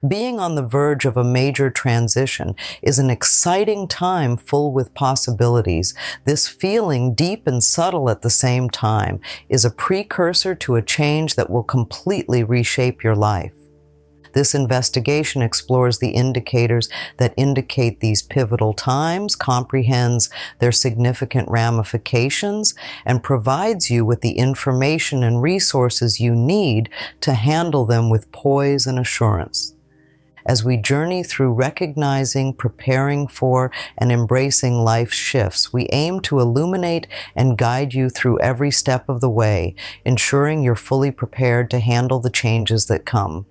Being on the verge of a major transition is an exciting time full with possibilities. This feeling, deep and subtle at the same time, is a precursor to a change that will completely reshape your life. This investigation explores the indicators that indicate these pivotal times, comprehends their significant ramifications, and provides you with the information and resources you need to handle them with poise and assurance. As we journey through recognizing, preparing for, and embracing life's shifts, we aim to illuminate and guide you through every step of the way, ensuring you're fully prepared to handle the changes that come.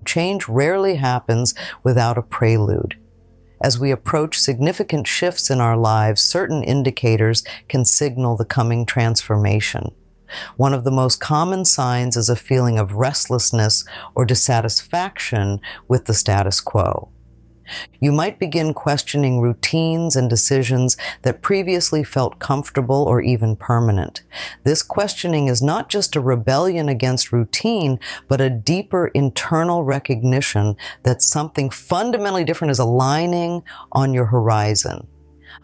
Change rarely happens without a prelude. As we approach significant shifts in our lives, certain indicators can signal the coming transformation. One of the most common signs is a feeling of restlessness or dissatisfaction with the status quo. You might begin questioning routines and decisions that previously felt comfortable or even permanent. This questioning is not just a rebellion against routine, but a deeper internal recognition that something fundamentally different is aligning on your horizon.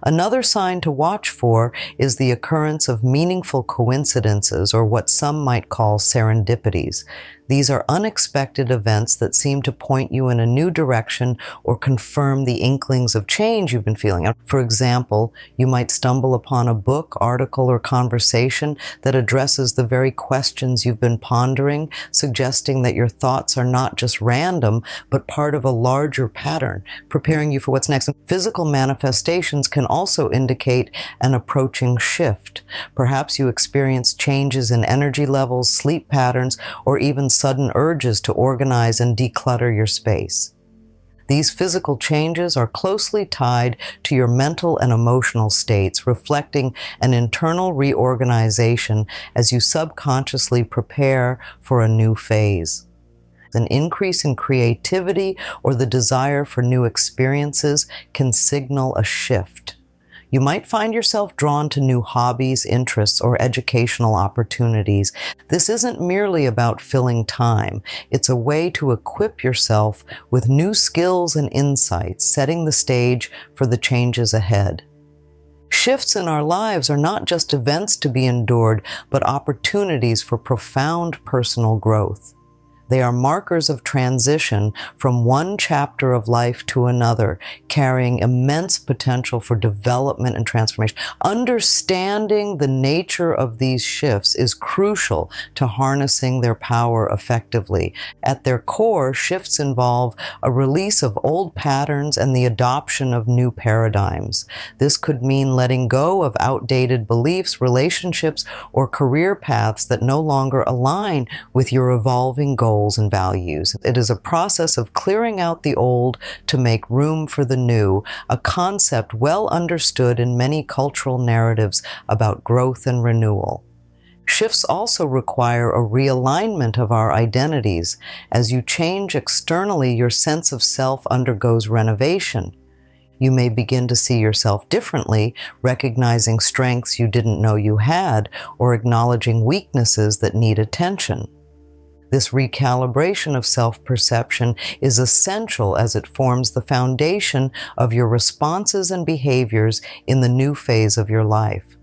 Another sign to watch for is the occurrence of meaningful coincidences, or what some might call serendipities. These are unexpected events that seem to point you in a new direction or confirm the inklings of change you've been feeling. For example, you might stumble upon a book, article, or conversation that addresses the very questions you've been pondering, suggesting that your thoughts are not just random, but part of a larger pattern, preparing you for what's next. Physical manifestations can also indicate an approaching shift. Perhaps you experience changes in energy levels, sleep patterns, or even sudden urges to organize and declutter your space. These physical changes are closely tied to your mental and emotional states, reflecting an internal reorganization as you subconsciously prepare for a new phase. An increase in creativity or the desire for new experiences can signal a shift. You might find yourself drawn to new hobbies, interests, or educational opportunities. This isn't merely about filling time. It's a way to equip yourself with new skills and insights, setting the stage for the changes ahead. Shifts in our lives are not just events to be endured, but opportunities for profound personal growth. They are markers of transition from one chapter of life to another, carrying immense potential for development and transformation. Understanding the nature of these shifts is crucial to harnessing their power effectively. At their core, shifts involve a release of old patterns and the adoption of new paradigms. This could mean letting go of outdated beliefs, relationships, or career paths that no longer align with your evolving goals and values. It is a process of clearing out the old to make room for the new, a concept well understood in many cultural narratives about growth and renewal. Shifts also require a realignment of our identities. As you change externally, your sense of self undergoes renovation. You may begin to see yourself differently, recognizing strengths you didn't know you had, or acknowledging weaknesses that need attention. This recalibration of self-perception is essential as it forms the foundation of your responses and behaviors in the new phase of your life.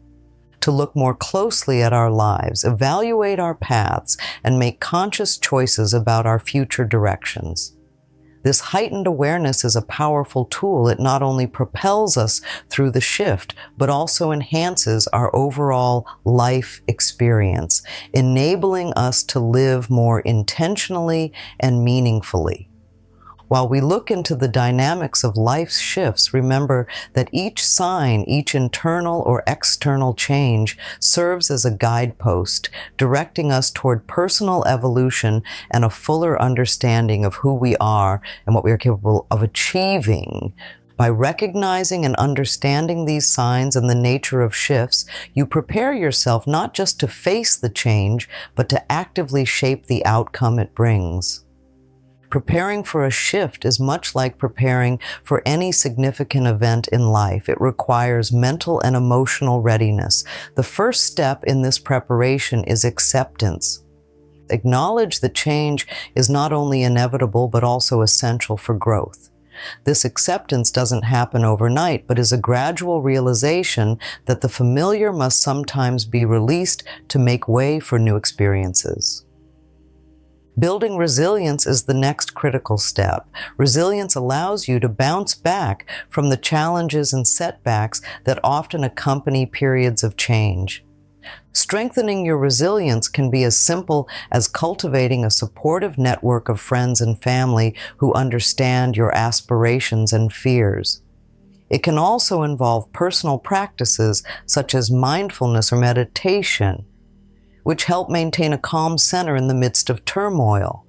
To look more closely at our lives, evaluate our paths, and make conscious choices about our future directions. This heightened awareness is a powerful tool. It not only propels us through the shift, but also enhances our overall life experience, enabling us to live more intentionally and meaningfully. While we look into the dynamics of life's shifts, remember that each sign, each internal or external change serves as a guidepost, directing us toward personal evolution and a fuller understanding of who we are and what we are capable of achieving. By recognizing and understanding these signs and the nature of shifts, you prepare yourself not just to face the change, but to actively shape the outcome it brings. Preparing for a shift is much like preparing for any significant event in life. It requires mental and emotional readiness. The first step in this preparation is acceptance. acknowledge that change is not only inevitable but also essential for growth. This acceptance doesn't happen overnight, but is a gradual realization that the familiar must sometimes be released to make way for new experiences. Building resilience is the next critical step. Resilience allows you to bounce back from the challenges and setbacks that often accompany periods of change. Strengthening your resilience can be as simple as cultivating a supportive network of friends and family who understand your aspirations and fears. It can also involve personal practices such as mindfulness or meditation, which help maintain a calm center in the midst of turmoil.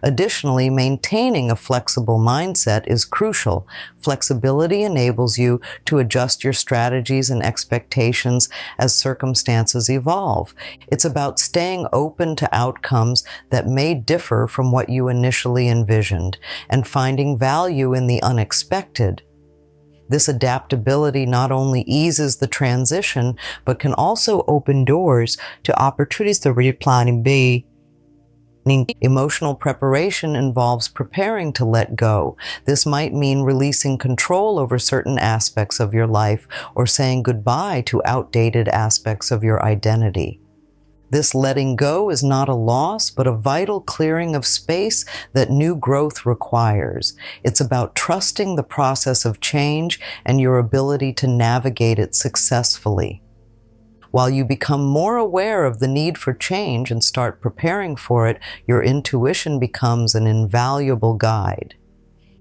Additionally, maintaining a flexible mindset is crucial. Flexibility enables you to adjust your strategies and expectations as circumstances evolve. It's about staying open to outcomes that may differ from what you initially envisioned and finding value in the unexpected. This adaptability not only eases the transition, but can also open doors to opportunities to replan B. Emotional preparation involves preparing to let go. This might mean releasing control over certain aspects of your life or saying goodbye to outdated aspects of your identity. This letting go is not a loss, but a vital clearing of space that new growth requires. It's about trusting the process of change and your ability to navigate it successfully. While you become more aware of the need for change and start preparing for it, your intuition becomes an invaluable guide.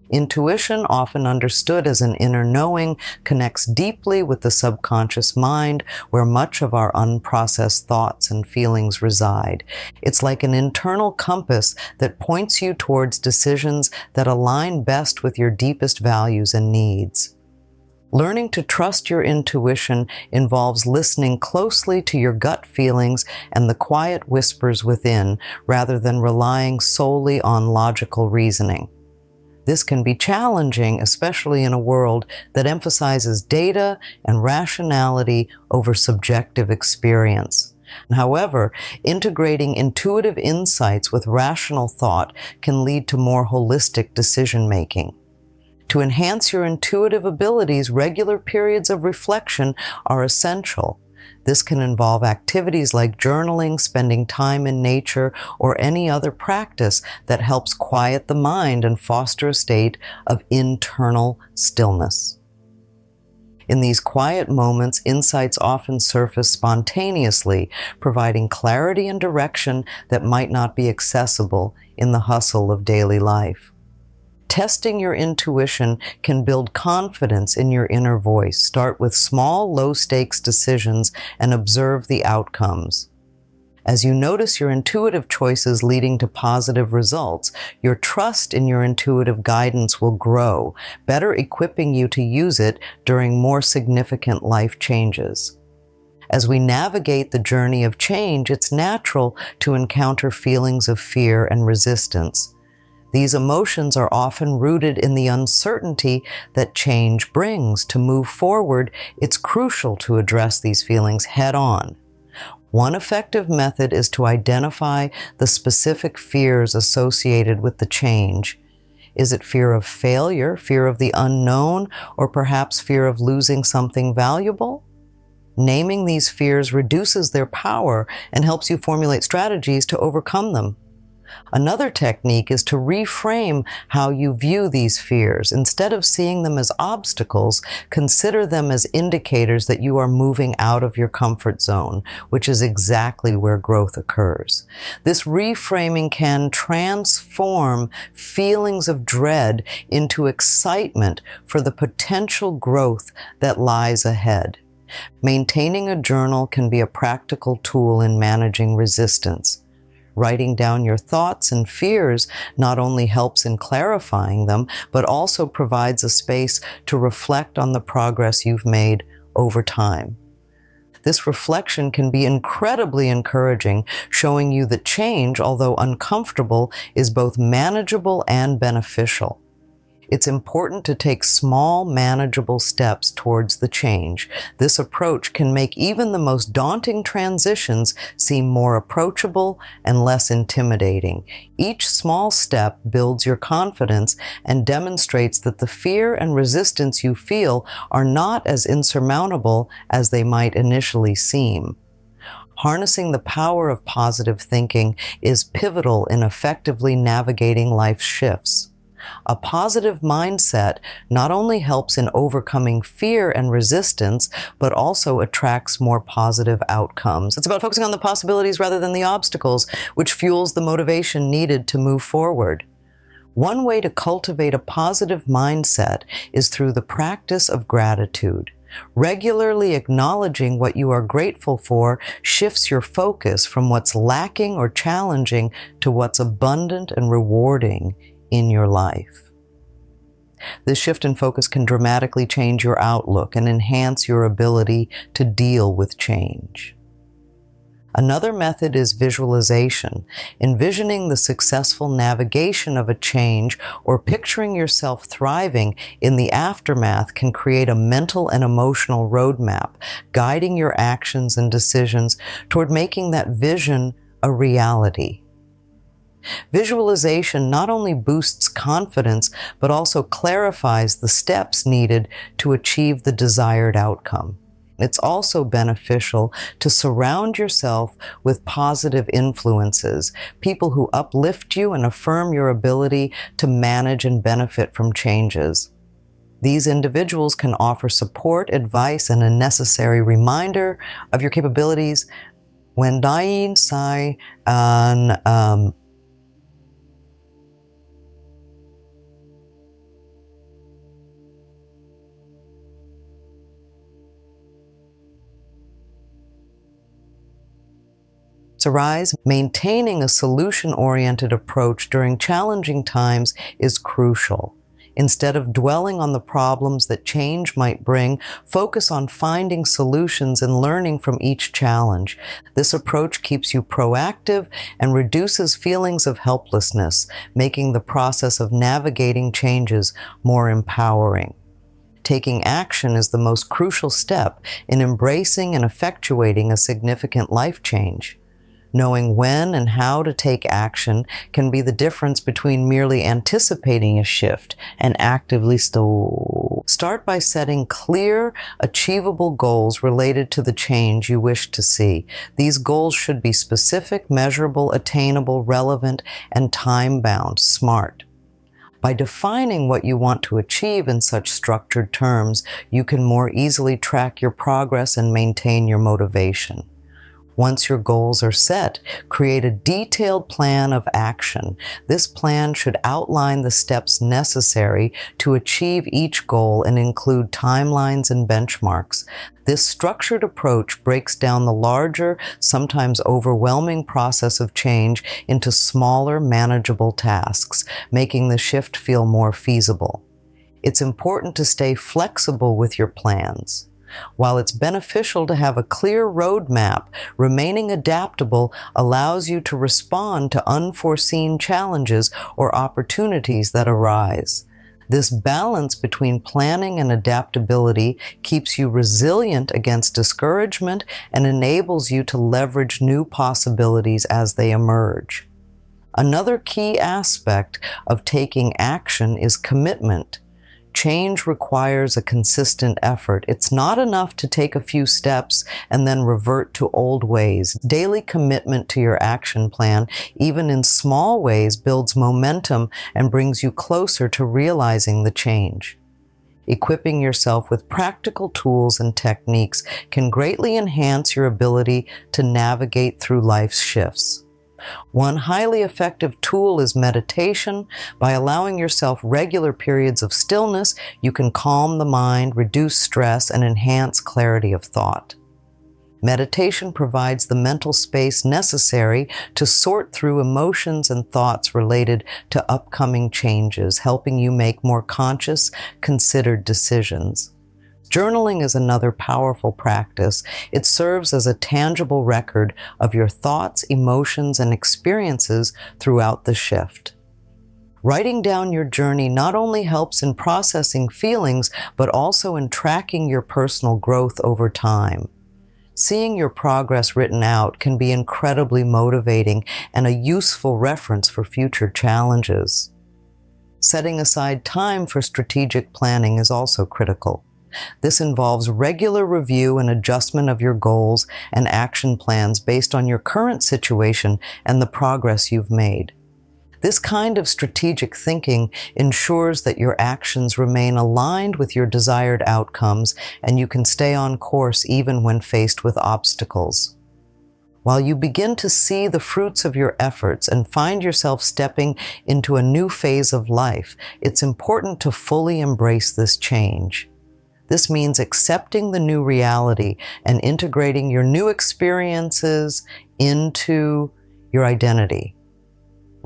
Intuition, often understood as an inner knowing, connects deeply with the subconscious mind, where much of our unprocessed thoughts and feelings reside. It's like an internal compass that points you towards decisions that align best with your deepest values and needs. Learning to trust your intuition involves listening closely to your gut feelings and the quiet whispers within, rather than relying solely on logical reasoning. This can be challenging, especially in a world that emphasizes data and rationality over subjective experience. However, integrating intuitive insights with rational thought can lead to more holistic decision-making. To enhance your intuitive abilities, regular periods of reflection are essential. This can involve activities like journaling, spending time in nature, or any other practice that helps quiet the mind and foster a state of internal stillness. In these quiet moments, insights often surface spontaneously, providing clarity and direction that might not be accessible in the hustle of daily life. Testing your intuition can build confidence in your inner voice. Start with small, low-stakes decisions and observe the outcomes. As you notice your intuitive choices leading to positive results, your trust in your intuitive guidance will grow, better equipping you to use it during more significant life changes. As we navigate the journey of change, it's natural to encounter feelings of fear and resistance. These emotions are often rooted in the uncertainty that change brings. To move forward, it's crucial to address these feelings head-on. One effective method is to identify the specific fears associated with the change. Is it fear of failure, fear of the unknown, or perhaps fear of losing something valuable? Naming these fears reduces their power and helps you formulate strategies to overcome them. Another technique is to reframe how you view these fears. Instead of seeing them as obstacles, consider them as indicators that you are moving out of your comfort zone, which is exactly where growth occurs. This reframing can transform feelings of dread into excitement for the potential growth that lies ahead. Maintaining a journal can be a practical tool in managing resistance. Writing down your thoughts and fears not only helps in clarifying them, but also provides a space to reflect on the progress you've made over time. This reflection can be incredibly encouraging, showing you that change, although uncomfortable, is both manageable and beneficial. It's important to take small, manageable steps towards the change. This approach can make even the most daunting transitions seem more approachable and less intimidating. Each small step builds your confidence and demonstrates that the fear and resistance you feel are not as insurmountable as they might initially seem. Harnessing the power of positive thinking is pivotal in effectively navigating life's shifts. A positive mindset not only helps in overcoming fear and resistance, but also attracts more positive outcomes. It's about focusing on the possibilities rather than the obstacles, which fuels the motivation needed to move forward. One way to cultivate a positive mindset is through the practice of gratitude. Regularly acknowledging what you are grateful for shifts your focus from what's lacking or challenging to what's abundant and rewarding in your life. This shift in focus can dramatically change your outlook and enhance your ability to deal with change. Another method is visualization. Envisioning the successful navigation of a change or picturing yourself thriving in the aftermath can create a mental and emotional roadmap, guiding your actions and decisions toward making that vision a reality. Visualization not only boosts confidence, but also clarifies the steps needed to achieve the desired outcome. It's also beneficial to surround yourself with positive influences, people who uplift you and affirm your ability to manage and benefit from changes. These individuals can offer support, advice, and a necessary reminder of your capabilities. When dying, sigh, and arise, maintaining a solution-oriented approach during challenging times is crucial. Instead of dwelling on the problems that change might bring, focus on finding solutions and learning from each challenge. This approach keeps you proactive and reduces feelings of helplessness, making the process of navigating changes more empowering. Taking action is the most crucial step in embracing and effectuating a significant life change. Knowing when and how to take action can be the difference between merely anticipating a shift and actively Start by setting clear, achievable goals related to the change you wish to see. These goals should be specific, measurable, attainable, relevant, and time-bound, SMART. By defining what you want to achieve in such structured terms, you can more easily track your progress and maintain your motivation. Once your goals are set, create a detailed plan of action. This plan should outline the steps necessary to achieve each goal and include timelines and benchmarks. This structured approach breaks down the larger, sometimes overwhelming process of change into smaller, manageable tasks, making the shift feel more feasible. It's important to stay flexible with your plans. While it's beneficial to have a clear roadmap, remaining adaptable allows you to respond to unforeseen challenges or opportunities that arise. This balance between planning and adaptability keeps you resilient against discouragement and enables you to leverage new possibilities as they emerge. Another key aspect of taking action is commitment. Change requires a consistent effort. It's not enough to take a few steps and then revert to old ways. Daily commitment to your action plan, even in small ways, builds momentum and brings you closer to realizing the change. Equipping yourself with practical tools and techniques can greatly enhance your ability to navigate through life's shifts. One highly effective tool is meditation. By allowing yourself regular periods of stillness, you can calm the mind, reduce stress, and enhance clarity of thought. Meditation provides the mental space necessary to sort through emotions and thoughts related to upcoming changes, helping you make more conscious, considered decisions. Journaling is another powerful practice. It serves as a tangible record of your thoughts, emotions, and experiences throughout the shift. Writing down your journey not only helps in processing feelings, but also in tracking your personal growth over time. Seeing your progress written out can be incredibly motivating and a useful reference for future challenges. Setting aside time for strategic planning is also critical. This involves regular review and adjustment of your goals and action plans based on your current situation and the progress you've made. This kind of strategic thinking ensures that your actions remain aligned with your desired outcomes and you can stay on course even when faced with obstacles. While you begin to see the fruits of your efforts and find yourself stepping into a new phase of life, it's important to fully embrace this change. This means accepting the new reality and integrating your new experiences into your identity.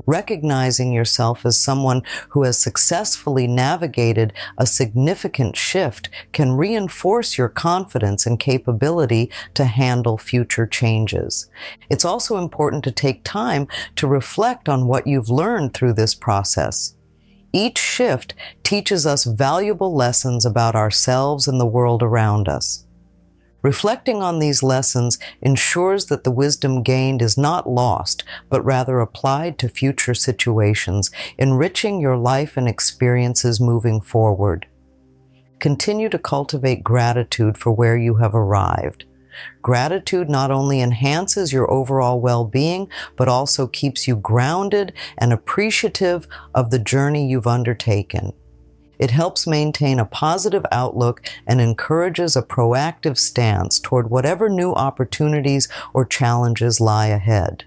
Recognizing yourself as someone who has successfully navigated a significant shift can reinforce your confidence and capability to handle future changes. It's also important to take time to reflect on what you've learned through this process. Each shift teaches us valuable lessons about ourselves and the world around us. Reflecting on these lessons ensures that the wisdom gained is not lost, but rather applied to future situations, enriching your life and experiences moving forward. Continue to cultivate gratitude for where you have arrived. Gratitude not only enhances your overall well-being, but also keeps you grounded and appreciative of the journey you've undertaken. It helps maintain a positive outlook and encourages a proactive stance toward whatever new opportunities or challenges lie ahead.